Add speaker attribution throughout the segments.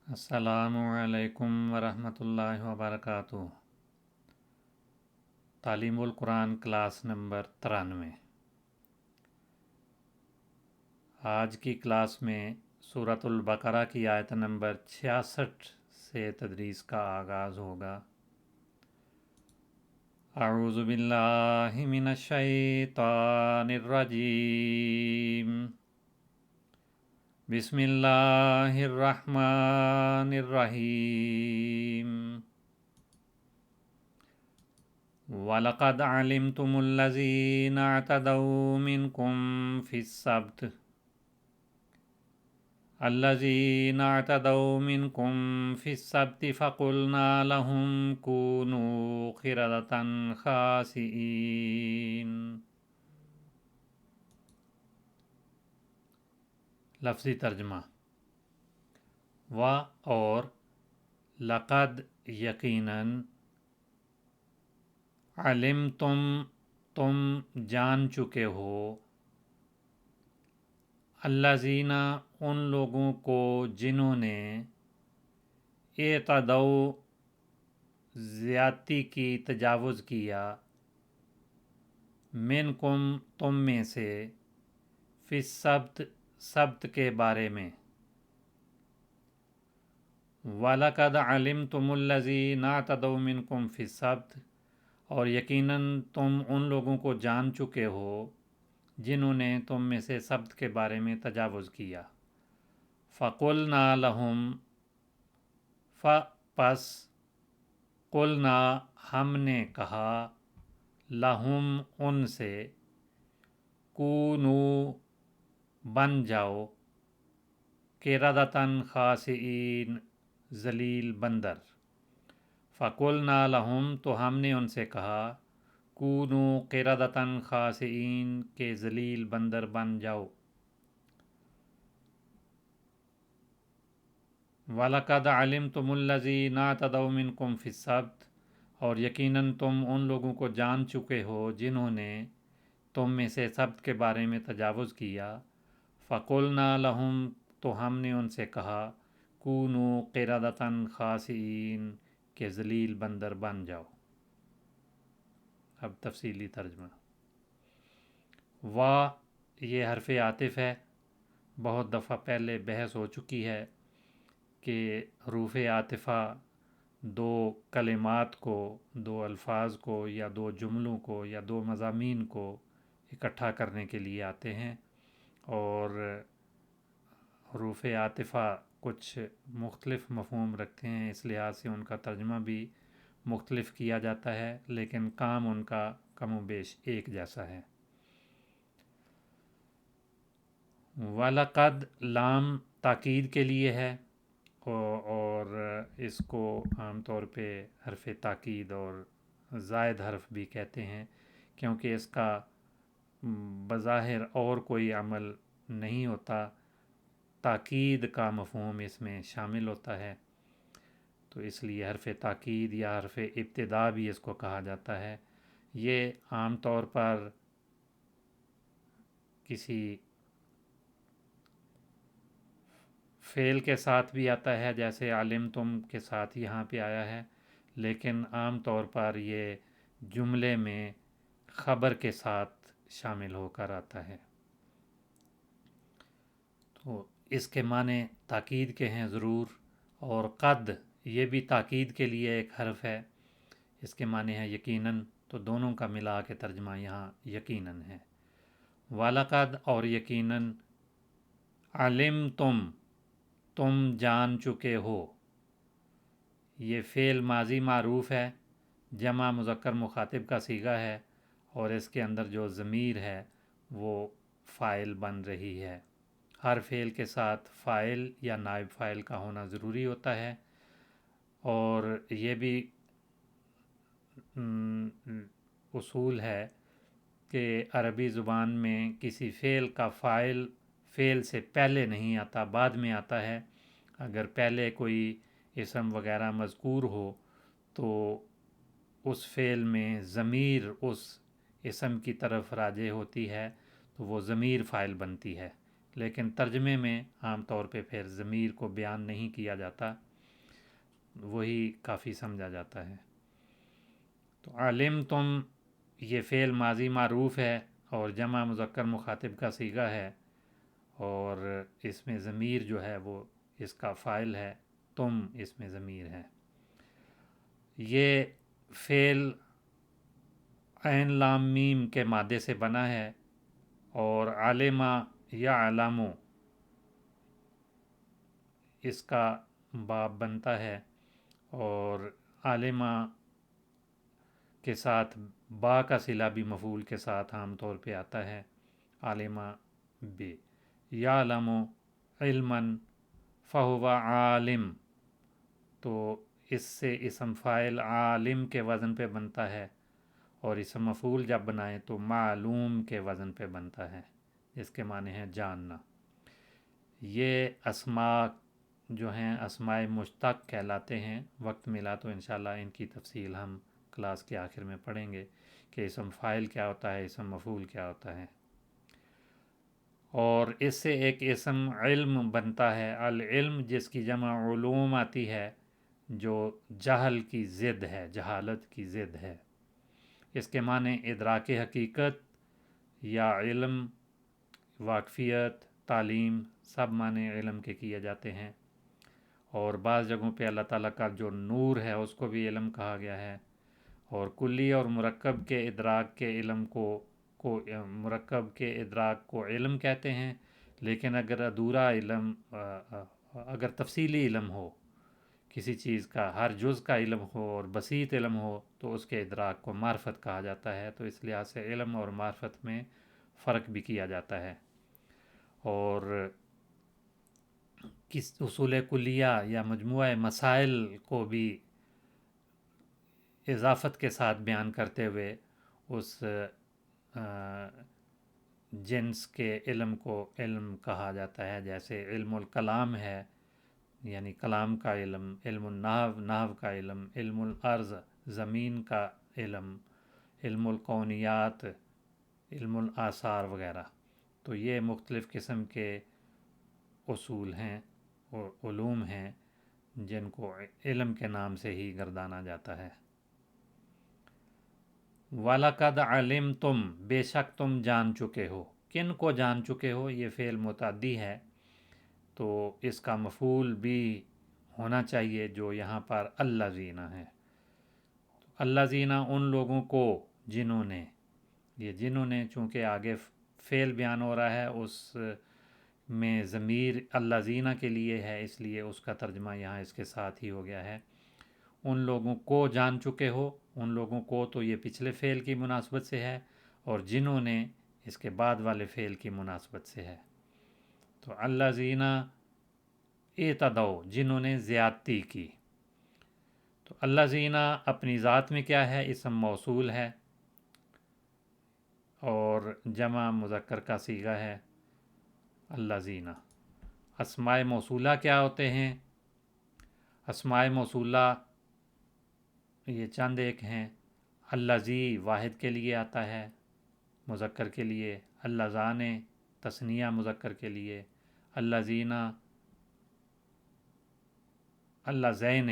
Speaker 1: السلام علیکم ورحمۃ اللہ وبرکاتہ۔ تعلیم القرآن کلاس نمبر 93۔ آج کی کلاس میں سورۃ البقرہ کی آیت نمبر 66 سے تدریس کا آغاز ہوگا۔ اعوذ باللہ من الشیطان الرجیم، بسم اللہ الرحمن الرحیم۔ وَلَقَدْ عَلِمْتُمُ الَّذِينَ اعْتَدَوْا مِنْكُمْ فِي السَّبْتِ فَقُلْنَا لَهُمْ كُونُوا قِرَدَةً خَاسِئِينَ۔ لفظی ترجمہ۔ و اور لقد یقیناً، علمتم تم جان چکے ہو، الذین ان لوگوں کو جنہوں نے اعتدوا زیادتی کی، تجاوز کیا، منکم تم میں سے، فی السبت سبت کے بارے میں۔ وَلَقَدْ عَلِمْتُمُ الَّذِينَ اعْتَدَوْا مِنْكُمْ فِي السَّبْتِ، اور یقیناً تم ان لوگوں کو جان چکے ہو جنہوں نے تم میں سے سبت کے بارے میں تجاوز کیا۔ فَقُلْنَا لَهُمْ، پس قلنا ہم نے کہا، لہم ان سے، کونوا بن جاؤ، قردۃ خاسئین ذلیل بندر۔ فَقُلْنَا لَهُمْ تو ہم نے ان سے کہا، کونوا قردۃ خاسئین کہ ذلیل بندر بن جاؤ۔ وَلَقَدْ عَلِمْتُمُ الَّذِينَ اعْتَدَوْا مِنْكُمْ فِي السَّبْتِ، اور یقیناً تم ان لوگوں کو جان چکے ہو جنہوں نے تم میں سے سبت کے بارے میں تجاوز کیا۔ فَقُلْنَا لَهُمْ تو ہم نے ان سے کہا، کونوا قردۃ خاسئین کہ ذلیل بندر بن جاؤ۔ اب تفصیلی ترجمہ۔ یہ حرف عاطف ہے۔ بہت دفعہ پہلے بحث ہو چکی ہے کہ حروف عاطفہ دو کلمات کو، دو الفاظ کو، یا دو جملوں کو، یا دو مضامین کو اکٹھا کرنے کے لیے آتے ہیں، اور حروف عاطفہ کچھ مختلف مفہوم رکھتے ہیں، اس لحاظ سے ان کا ترجمہ بھی مختلف کیا جاتا ہے، لیکن کام ان کا کم و بیش ایک جیسا ہے۔ وَلَقَدْ لام تاکید کے لیے ہے، اور اس کو عام طور پہ حرف تاکید اور زائد حرف بھی کہتے ہیں، کیونکہ اس کا بظاہر اور کوئی عمل نہیں ہوتا، تاکید کا مفہوم اس میں شامل ہوتا ہے، تو اس لیے حرف تاکید یا حرف ابتدا بھی اس کو کہا جاتا ہے۔ یہ عام طور پر کسی فعل کے ساتھ بھی آتا ہے، جیسے علمتم کے ساتھ یہاں پہ آیا ہے، لیکن عام طور پر یہ جملے میں خبر کے ساتھ شامل ہو کر آتا ہے۔ تو اس کے معنی تاکید کے ہیں ضرور، اور قد یہ بھی تاکید کے لیے ایک حرف ہے، اس کے معنی ہے یقیناً، تو دونوں کا ملا کے ترجمہ یہاں یقیناً ہے۔ وَلَقَدْ اور یقیناً، علمتم تم جان چکے ہو، یہ فعل ماضی معروف ہے، جمع مذکر مخاطب کا صیغہ ہے، اور اس کے اندر جو ضمیر ہے وہ فاعل بن رہی ہے۔ ہر فعل کے ساتھ فاعل یا نائب فاعل کا ہونا ضروری ہوتا ہے، اور یہ بھی اصول ہے کہ عربی زبان میں کسی فعل کا فاعل فعل سے پہلے نہیں آتا، بعد میں آتا ہے۔ اگر پہلے کوئی اسم وغیرہ مذکور ہو تو اس فعل میں ضمیر اس اسم کی طرف راجع ہوتی ہے، تو وہ ضمیر فاعل بنتی ہے، لیکن ترجمے میں عام طور پہ پھر ضمیر کو بیان نہیں کیا جاتا، وہی کافی سمجھا جاتا ہے۔ تو علمتم یہ فعل ماضی معروف ہے اور جمع مذکر مخاطب کا صیغہ ہے، اور اس میں ضمیر جو ہے وہ اس کا فاعل ہے، تم اس میں ضمیر ہے۔ یہ فعل عین لام میم کے مادے سے بنا ہے، اور علمہ یا علامو اس کا باب بنتا ہے، اور عالمہ کے ساتھ با کا صلہ بھی مفعول کے ساتھ عام طور پہ آتا ہے، عالمہ بے۔ یعلم علما فہو عالم، تو اس سے اسم فاعل عالم کے وزن پہ بنتا ہے، اور اسم مفعول جب بنائیں تو معلوم کے وزن پہ بنتا ہے، جس کے معنی ہے جاننا۔ یہ اسماء جو ہیں اسماء مشتق کہلاتے ہیں۔ وقت ملا تو انشاءاللہ ان کی تفصیل ہم کلاس کے آخر میں پڑھیں گے کہ اسم فاعل کیا ہوتا ہے، اسم مفعول کیا ہوتا ہے۔ اور اس سے ایک اسم علم بنتا ہے، العلم، جس کی جمع علوم آتی ہے، جو جہل کی ضد ہے، جہالت کی ضد ہے۔ اس کے معنی ادراک حقیقت یا علم، واقفیت، تعلیم، سب معنی علم کے کیے جاتے ہیں۔ اور بعض جگہوں پہ اللہ تعالیٰ کا جو نور ہے اس کو بھی علم کہا گیا ہے۔ اور کلی اور مرکب کے ادراک کے علم کو مرکب کے ادراک کو علم کہتے ہیں، لیکن اگر ادھورا علم، اگر تفصیلی علم ہو کسی چیز کا، ہر جز کا علم ہو اور بسیط علم ہو، تو اس کے ادراک کو معرفت کہا جاتا ہے۔ تو اس لحاظ سے علم اور معرفت میں فرق بھی کیا جاتا ہے۔ اور کس اصول کلیہ یا مجموعہ مسائل کو بھی اضافت کے ساتھ بیان کرتے ہوئے اس جنس کے علم کو علم کہا جاتا ہے، جیسے علم الکلام ہے، یعنی کلام کا علم، علم النحو، نحو کا علم، علم الارض، زمین کا علم، علم الکونیات، علم الآثار وغیرہ۔ تو یہ مختلف قسم کے اصول ہیں اور علوم ہیں جن کو علم کے نام سے ہی گردانا جاتا ہے۔ وَلَقَدْ عَلِمْتُمْ، بے شک تم جان چکے ہو۔ کن کو جان چکے ہو؟ یہ فعل متعدی ہے، تو اس کا مفعول بھی ہونا چاہیے، جو یہاں پر الذین ہے۔ الذین ان لوگوں کو، جنہوں نے، یہ جنہوں نے چونکہ آگے فعل بیان ہو رہا ہے، اس میں ضمیر الذین کے لیے ہے، اس لیے اس کا ترجمہ یہاں اس کے ساتھ ہی ہو گیا ہے۔ ان لوگوں کو جان چکے ہو، ان لوگوں کو تو یہ پچھلے فعل کی مناسبت سے ہے، اور جنہوں نے اس کے بعد والے فعل کی مناسبت سے ہے۔ تو الذین اعتدوا، جنہوں نے زیادتی کی۔ تو الذین اپنی ذات میں کیا ہے؟ اسم موصول ہے، اور جمع مذکر کا صیغہ ہے الذین۔ اسماء موصولہ کیا ہوتے ہیں؟ اسماء موصولہ یہ چند ایک ہیں۔ اللذی واحد کے لیے آتا ہے، مذکر کے لیے، اللذان تثنیہ مذکر کے لیے، اللذین، اللذین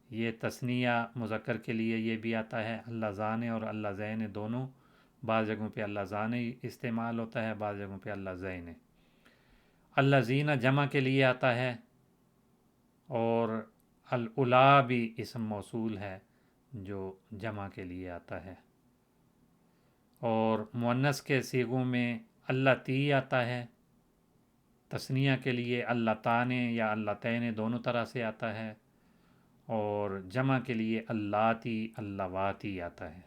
Speaker 1: یہ تثنیہ مذکر کے لیے یہ بھی آتا ہے، اللذان اور اللذین دونوں۔ بعض جگہوں پہ اللذان استعمال ہوتا ہے، بعض جگہوں پہ اللذین۔ اللذین جمع کے لیے آتا ہے، اور الاولیٰ بھی اسم موصول ہے جو جمع کے لیے آتا ہے۔ اور مؤنث کے صیغوں میں اللاتی آتا ہے، تثنیہ کے لیے اللتان یا اللتین دونوں طرح سے آتا ہے، اور جمع کے لیے اللاتی، اللواتی آتا ہے۔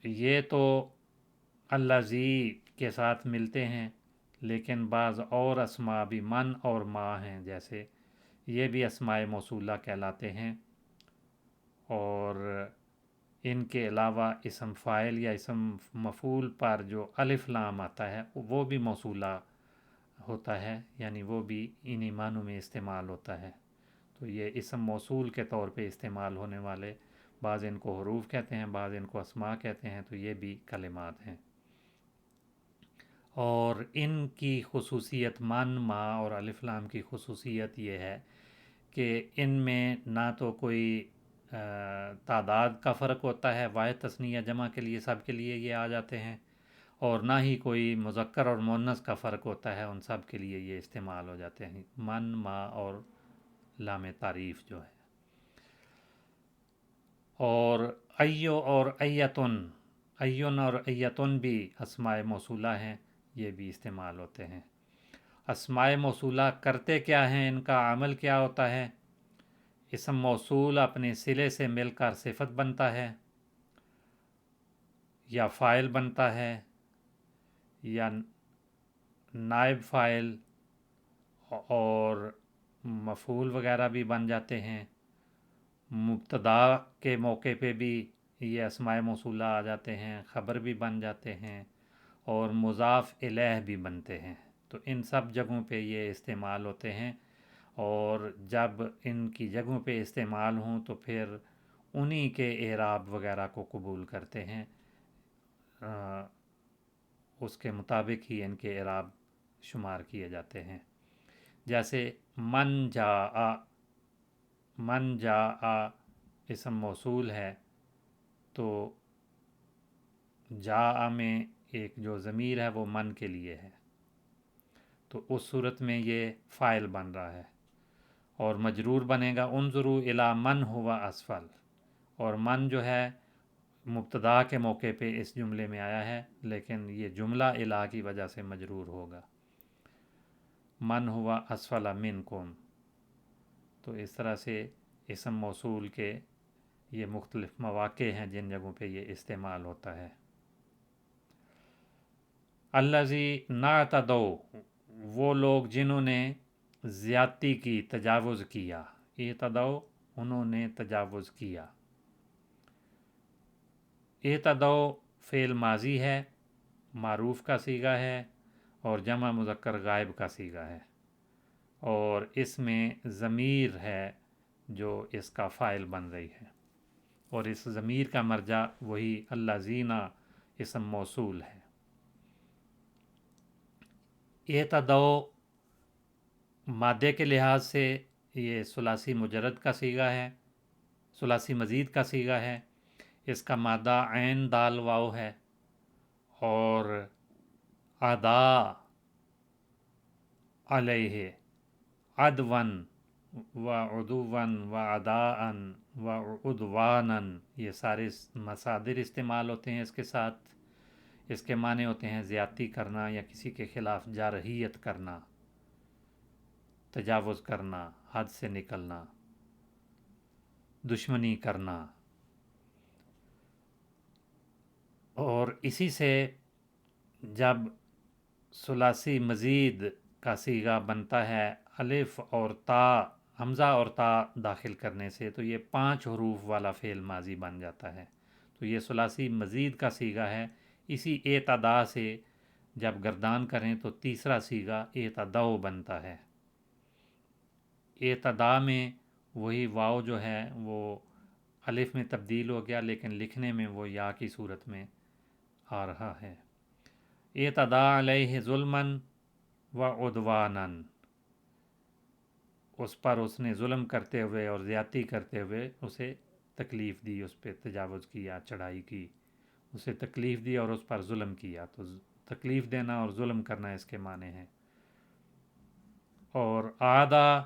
Speaker 1: یہ تو الذی کے ساتھ ملتے ہیں، لیکن بعض اور اسماء بھی من اور ما ہیں، جیسے یہ بھی اسماء موصولہ کہلاتے ہیں، اور ان کے علاوہ اسم فاعل یا اسم مفعول پر جو الف لام آتا ہے وہ بھی موصولہ ہوتا ہے، یعنی وہ بھی انہی معنوں میں استعمال ہوتا ہے۔ تو یہ اسم موصول کے طور پہ استعمال ہونے والے، بعض ان کو حروف کہتے ہیں، بعض ان کو اسماء کہتے ہیں، تو یہ بھی کلمات ہیں۔ اور ان کی خصوصیت من ما اور الف لام کی خصوصیت یہ ہے کہ ان میں نہ تو کوئی تعداد کا فرق ہوتا ہے، واحد تثنیہ جمع کے لیے سب کے لیے یہ آ جاتے ہیں، اور نہ ہی کوئی مذکر اور مؤنث کا فرق ہوتا ہے، ان سب کے لیے یہ استعمال ہو جاتے ہیں، من ما اور لام تعریف جو ہے۔ اور ایو اور ایتن، ایون اور ایتن بھی اسماء موصولہ ہیں، یہ بھی استعمال ہوتے ہیں۔ اسماء موصولہ کرتے کیا ہیں، ان کا عمل کیا ہوتا ہے؟ اسم موصول اپنے صلے سے مل کر صفت بنتا ہے، یا فاعل بنتا ہے، یا نائب فاعل اور مفعول وغیرہ بھی بن جاتے ہیں۔ مبتدا کے موقع پہ بھی یہ اسماء موصولہ آ جاتے ہیں، خبر بھی بن جاتے ہیں، اور مضاف الیہ بھی بنتے ہیں۔ تو ان سب جگہوں پہ یہ استعمال ہوتے ہیں، اور جب ان کی جگہوں پہ استعمال ہوں تو پھر انہی کے اعراب وغیرہ کو قبول کرتے ہیں، اس کے مطابق ہی ان کے اعراب شمار کیے جاتے ہیں۔ جیسے من جاء اسم موصول ہے، تو جاء میں ایک جو ضمیر ہے وہ من کے لیے ہے، تو اس صورت میں یہ فاعل بن رہا ہے، اور مجرور بنے گا انظروا الی من هو اسفل، اور من جو ہے مبتدا کے موقع پہ اس جملے میں آیا ہے، لیکن یہ جملہ الی کی وجہ سے مجرور ہوگا، من ہوا اسفل منکم۔ تو اس طرح سے اسم موصول کے یہ مختلف مواقع ہیں جن جگہوں پہ یہ استعمال ہوتا ہے۔ الذی نعتدوا، وہ لوگ جنہوں نے زیادتی کی، تجاوز کیا، اعتدوا انہوں نے تجاوز کیا۔ اعتدوا فعل ماضی ہے، معروف کا صیغہ ہے، اور جمع مذکر غائب کا صیغہ ہے، اور اس میں ضمیر ہے جو اس کا فاعل بن رہی ہے، اور اس ضمیر کا مرجع وہی الذین اسم موصول ہے۔ اعتدوا مادے کے لحاظ سے یہ ثلاثی مجرد کا صیغہ ہے، ثلاثی مزید کا صیغہ ہے، اس کا مادہ عین دال واو ہے، اور ادا علیہ عدون و عدون و اداء و عدوانا، یہ سارے مصادر استعمال ہوتے ہیں اس کے ساتھ۔ اس کے معنی ہوتے ہیں زیادتی کرنا یا کسی کے خلاف جارحیت کرنا، تجاوز کرنا، حد سے نکلنا، دشمنی کرنا۔ اور اسی سے جب ثلاثی مزید کا صیغہ بنتا ہے الف اور تا، حمزہ اور تا داخل کرنے سے، تو یہ 5 حروف والا فعل ماضی بن جاتا ہے، تو یہ ثلاثی مزید کا صیغہ ہے۔ اسی اعتدا سے جب گردان کریں تو تیسرا صیغہ اعتدوا بنتا ہے۔ اعتدا میں وہی واو جو ہے وہ الف میں تبدیل ہو گیا، لیکن لکھنے میں وہ یا کی صورت میں آ رہا ہے۔ اعتدا علیہ ظلما و عدوانا، اس پر اس نے ظلم کرتے ہوئے اور زیادتی کرتے ہوئے اسے تکلیف دی، اس پہ تجاوز کیا، چڑھائی کی، اسے تکلیف دی اور اس پر ظلم کیا، تو تکلیف دینا اور ظلم کرنا اس کے معنی ہیں۔ اور آدھا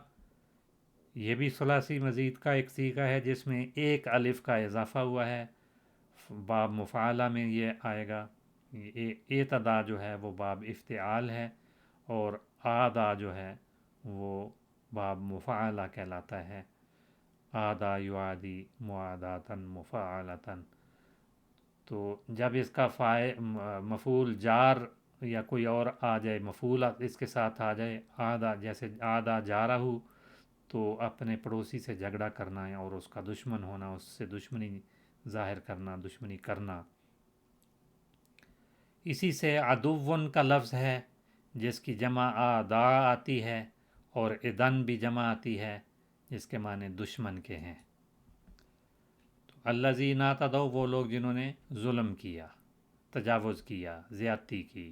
Speaker 1: یہ بھی ثلاثی مزید کا ایک صیغہ ہے جس میں ایک الف کا اضافہ ہوا ہے، باب مفعلہ میں یہ آئے گا۔ اعتدا جو ہے وہ باب افتعال ہے، اور آدھا جو ہے وہ باب مفعلہ کہلاتا ہے، آدھا یعادی معاداتاً مفعلتاً۔ تو جب اس کا مفعول جار یا کوئی اور آ جائے، مفعول اس کے ساتھ آ جائے، آدھا جیسے آدھا جارہ ہو، تو اپنے پڑوسی سے جھگڑا کرنا ہے اور اس کا دشمن ہونا، اس سے دشمنی ظاہر کرنا، دشمنی کرنا۔ اسی سے عدوٌ کا لفظ ہے جس کی جمع آدا آتی ہے، اور ادن بھی جمع آتی ہے جس کے معنی دشمن کے ہیں۔ تو الذین اعتدوا وہ لوگ جنہوں نے ظلم کیا، تجاوز کیا، زیادتی کی۔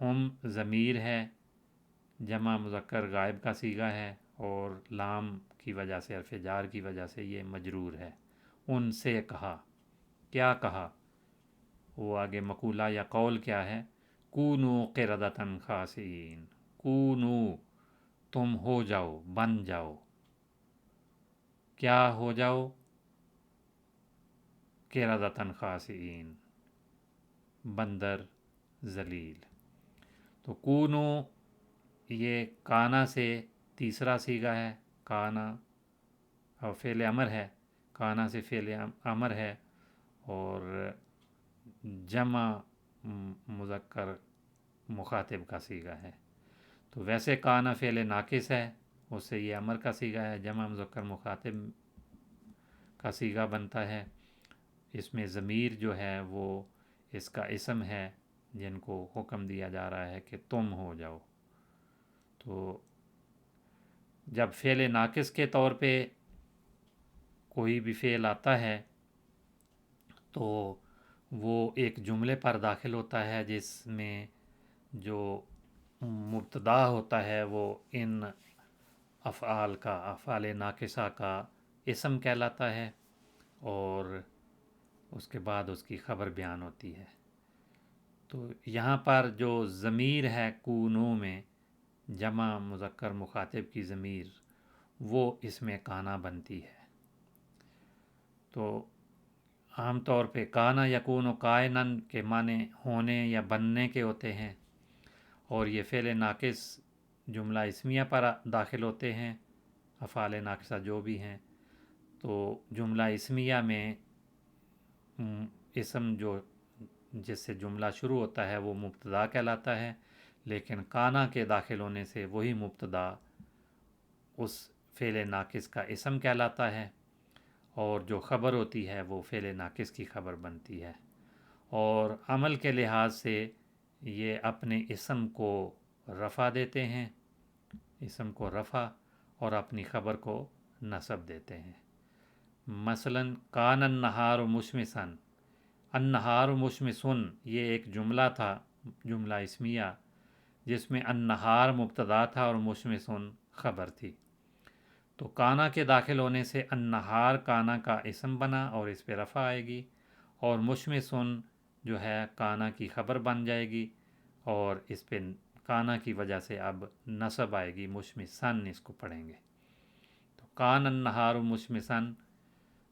Speaker 1: ہم ضمیر ہے، جمع مذکر غائب کا صیغہ ہے، اور لام کی وجہ سے، حرف جار کی وجہ سے یہ مجرور ہے۔ ان سے کہا، کیا کہا؟ وہ آگے مقولہ یا قول کیا ہے؟ کونو قردۃ خاسئین، کونو تم ہو جاؤ، بن جاؤ، کیا ہو جاؤ؟ قردۃ خاسئین، بندر ذلیل۔ تو کونو یہ کانا سے تیسرا صیغہ ہے، کانا اور فعل امر ہے، کانا سے فعل امر ہے، اور جمع مذکر مخاطب کا صیغہ ہے۔ تو ویسے کانا فعل ناقص ہے، اس سے یہ امر کا صیغہ ہے، جمع مذکر مخاطب کا صیغہ بنتا ہے۔ اس میں ضمیر جو ہے وہ اس کا اسم ہے، جن کو حکم دیا جا رہا ہے کہ تم ہو جاؤ۔ تو جب فعل ناقص کے طور پہ کوئی بھی فعل آتا ہے تو وہ ایک جملے پر داخل ہوتا ہے، جس میں جو مبتدا ہوتا ہے وہ ان افعال کا، افعال ناقصہ کا اسم کہلاتا ہے، اور اس کے بعد اس کی خبر بیان ہوتی ہے۔ تو یہاں پر جو ضمیر ہے کونو میں، جمع مذکر مخاطب کی ضمیر، وہ اس میں کانا بنتی ہے۔ تو عام طور پہ کانا یکون و کائنن کے معنی ہونے یا بننے کے ہوتے ہیں، اور یہ فعل ناقص جملہ اسمیہ پر داخل ہوتے ہیں، افعال ناقصہ جو بھی ہیں۔ تو جملہ اسمیہ میں اسم جو جس سے جملہ شروع ہوتا ہے وہ مبتدا کہلاتا ہے، لیکن کانا کے داخل ہونے سے وہی مبتدا اس فعل ناقص کا اسم کہلاتا ہے، اور جو خبر ہوتی ہے وہ فعل ناقص کی خبر بنتی ہے۔ اور عمل کے لحاظ سے یہ اپنے اسم کو رفع دیتے ہیں، اسم کو رفع، اور اپنی خبر کو نصب دیتے ہیں۔ مثلا کان النہار مشمسن، النہار مشمسن یہ ایک جملہ تھا، جملہ اسمیہ، جس میں النہار مبتدا تھا اور مشمسن خبر تھی۔ تو کانا کے داخل ہونے سے النہار کانا کا اسم بنا اور اس پہ رفع آئے گی، اور مشمسن جو ہے کانا کی خبر بن جائے گی، اور اس پہ کانا کی وجہ سے اب نصب آئے گی، مشمسن اس کو پڑھیں گے۔ تو کان النہار مشمسن،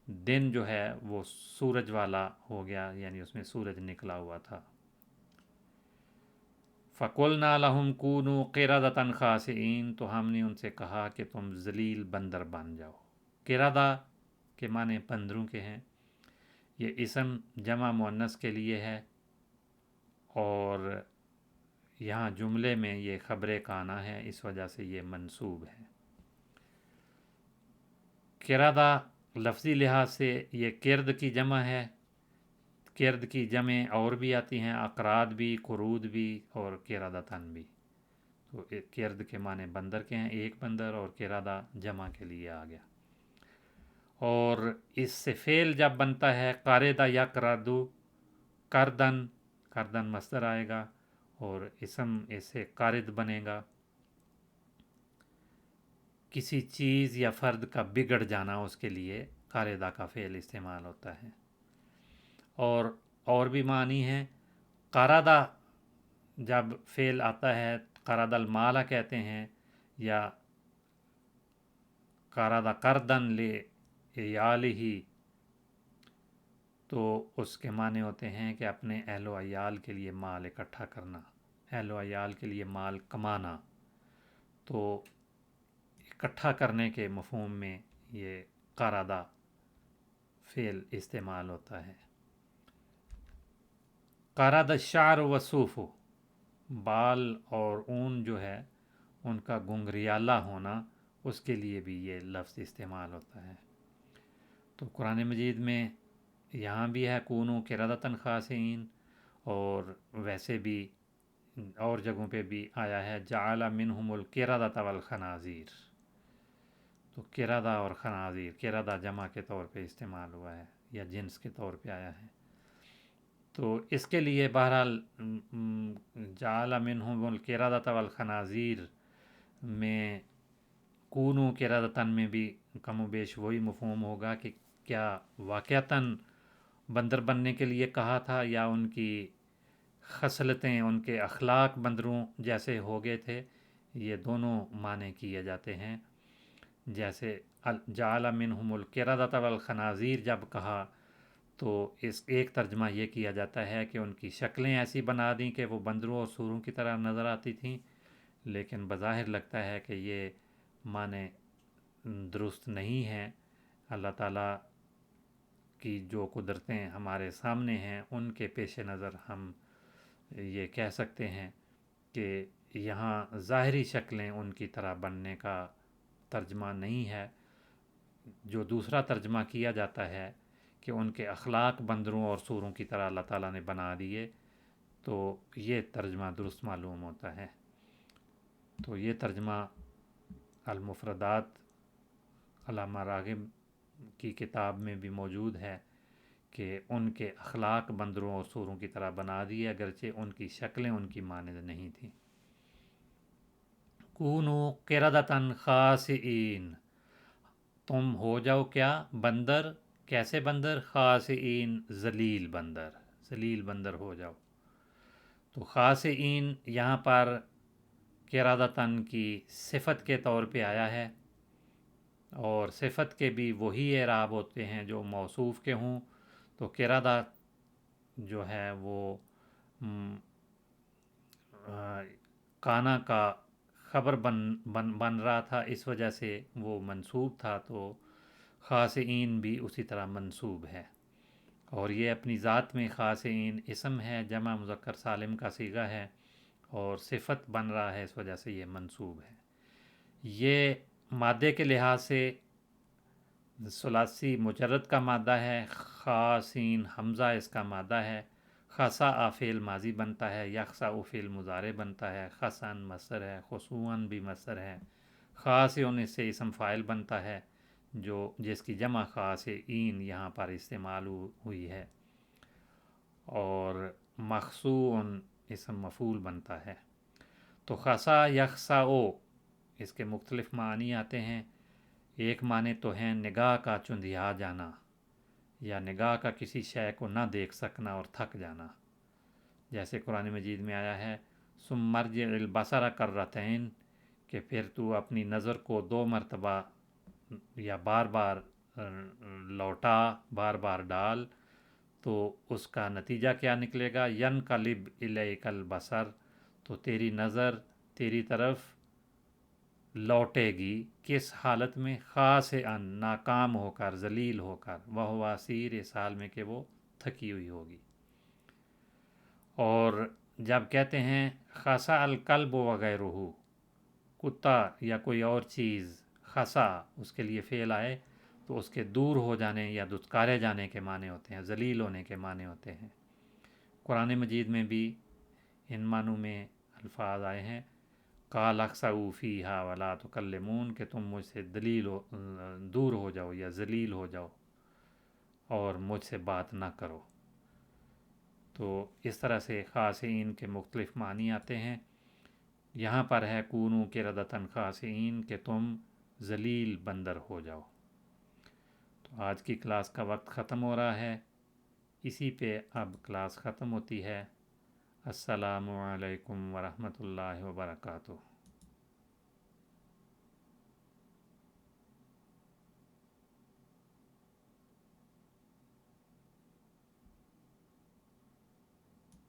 Speaker 1: دن جو ہے وہ سورج والا ہو گیا، یعنی اس میں سورج نکلا ہوا تھا۔ فَقُلْنَا لَهُمْ كُونُوا قِرَدَةً خَاسِئِينَ، تو ہم نے ان سے کہا کہ تم ذلیل بندر بن جاؤ۔ قردہ کے معنی بندروں کے ہیں، یہ اسم جمع مؤنث کے لیے ہے، اور یہاں جملے میں یہ خبر کانا ہے، اس وجہ سے یہ منصوب ہے۔ قردہ لفظی لحاظ سے یہ کرد کی جمع ہے، کرد کی جمع اور بھی آتی ہیں، اقراد بھی، قرود بھی، اور قردتن بھی۔ تو کرد کے معنی بندر کے ہیں، ایک بندر، اور قردہ جمع کے لیے آ گیا۔ اور اس سے فعل جب بنتا ہے قاردہ یقردو، کردن، کردن مصدر آئے گا، اور اسم اس سے قارد بنے گا۔ کسی چیز یا فرد کا بگڑ جانا، اس کے لیے قاردہ کا فعل استعمال ہوتا ہے۔ اور بھی معنی ہیں، قردہ جب فعل آتا ہے، قرد المال کہتے ہیں، یا قرد قردن لعیالہ، تو اس کے معنی ہوتے ہیں کہ اپنے اہل و عیال کے لیے مال اکٹھا کرنا، اہل و عیال کے لیے مال کمانا۔ تو اکٹھا کرنے کے مفہوم میں یہ قردہ فعل استعمال ہوتا ہے۔ قرد الشعر والصوف، بال اور اون جو ہے ان کا گنگریالہ ہونا، اس کے لیے بھی یہ لفظ استعمال ہوتا ہے۔ تو قرآن مجید میں یہاں بھی ہے کونو قردۃ خاسئین، اور ویسے بھی اور جگہوں پہ بھی آیا ہے جعل منہم القردۃ والخنازیر۔ تو قردہ اور خنازیر، قردہ جمع کے طور پہ استعمال ہوا ہے یا جنس کے طور پہ آیا ہے۔ تو اس کے لیے بہرحال جعل منہم القردۃ والخنازیر میں کونو قردۃً میں بھی کم و بیش وہی مفہوم ہوگا کہ کیا واقعتاً بندر بننے کے لیے کہا تھا یا ان کی خصلتیں ان کے اخلاق بندروں جیسے ہو گئے تھے. یہ دونوں معنی کیے جاتے ہیں. جیسے جعل منہم القردۃ والخنازیر جب کہا تو اس ایک ترجمہ یہ کیا جاتا ہے کہ ان کی شکلیں ایسی بنا دیں کہ وہ بندروں اور سوروں کی طرح نظر آتی تھیں، لیکن بظاہر لگتا ہے کہ یہ معنی درست نہیں ہیں. اللہ تعالیٰ کی جو قدرتیں ہمارے سامنے ہیں ان کے پیش نظر ہم یہ کہہ سکتے ہیں کہ یہاں ظاہری شکلیں ان کی طرح بننے کا ترجمہ نہیں ہے. جو دوسرا ترجمہ کیا جاتا ہے کہ ان کے اخلاق بندروں اور سوروں کی طرح اللہ تعالیٰ نے بنا دیے، تو یہ ترجمہ درست معلوم ہوتا ہے. تو یہ ترجمہ المفردات علامہ راغب کی کتاب میں بھی موجود ہے کہ ان کے اخلاق بندروں اور سوروں کی طرح بنا دیے، اگرچہ ان کی شکلیں ان کی مانند نہیں تھیں. کونو قردۃً خاسئین، تم ہو جاؤ کیا بندر. کیسے بندر؟ خاسئین، ذلیل بندر، ذلیل بندر ہو جاؤ. تو خاسئین یہاں پر قردۃً کی صفت کے طور پہ آیا ہے، اور صفت کے بھی وہی اعراب ہوتے ہیں جو موصوف کے ہوں. تو قردہ جو ہے وہ کانا کا خبر بن رہا تھا، اس وجہ سے وہ منصوب تھا. تو خاسئین بھی اسی طرح منصوب ہے، اور یہ اپنی ذات میں خاسئین اسم ہے، جمع مذکر سالم کا صیغہ ہے، اور صفت بن رہا ہے، اس وجہ سے یہ منصوب ہے. یہ مادے کے لحاظ سے ثلاثی مجرد کا مادہ ہے. خاسین حمزہ اس کا مادہ ہے. خسا فعل ماضی بنتا ہے، یخسا فعل مضارع بنتا ہے، خسن مصدر ہے، خسوًا بھی مصدر ہے. خاسئن اس سے اسم فاعل بنتا ہے جس کی جمع خاسئین یہاں پر استعمال ہوئی ہے، اور مخصوعن اسم مفعول بنتا ہے. تو خسا یخسا اس کے مختلف معنی آتے ہیں. ایک معنی تو ہیں نگاہ کا چندھیا جانا، یا نگاہ کا کسی شے کو نہ دیکھ سکنا اور تھک جانا، جیسے قرآن مجید میں آیا ہے ثم ارجع البصر کرتین، کہ پھر تو اپنی نظر کو 2 مرتبہ یا بار بار لوٹا، بار بار ڈال. تو اس کا نتیجہ کیا نکلے گا؟ ینقلب الیک البصر، تو تیری نظر تیری طرف لوٹے گی. کس حالت میں؟ خاسئن، ناکام ہو کر، ذلیل ہو کر، وہو اسیر، اس حال میں کہ وہ تھکی ہوئی ہوگی. اور جب کہتے ہیں خسا الکلب وغیرہ، کتا یا کوئی اور چیز، خسا اس کے لیے فعل آئے تو اس کے دور ہو جانے یا دھتکارے جانے کے معنی ہوتے ہیں، ذلیل ہونے کے معنی ہوتے ہیں. قرآن مجید میں بھی ان معنوں میں الفاظ آئے ہیں قال اخسئوا فیہا ولا تکلمون، کہ تم مجھ سے دور ہو جاؤ یا ذلیل ہو جاؤ اور مجھ سے بات نہ کرو. تو اس طرح سے خاسئین کے مختلف معنی آتے ہیں. یہاں پر ہے کونو قردۃً خاسئین، کہ تم ذلیل بندر ہو جاؤ. تو آج کی کلاس کا وقت ختم ہو رہا ہے، اسی پہ اب کلاس ختم ہوتی ہے. السلام علیکم ورحمۃ اللہ وبرکاتہ.